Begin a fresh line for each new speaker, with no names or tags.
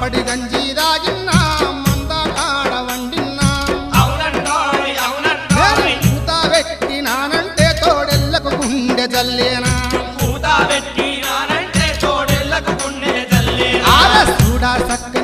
పడి గంజి దాగిన్నా మంద కాడ వండిన్నా పూత పెట్టినానంటే తోడెళ్ళకు గుండె జల్లేనా చూడా సక్క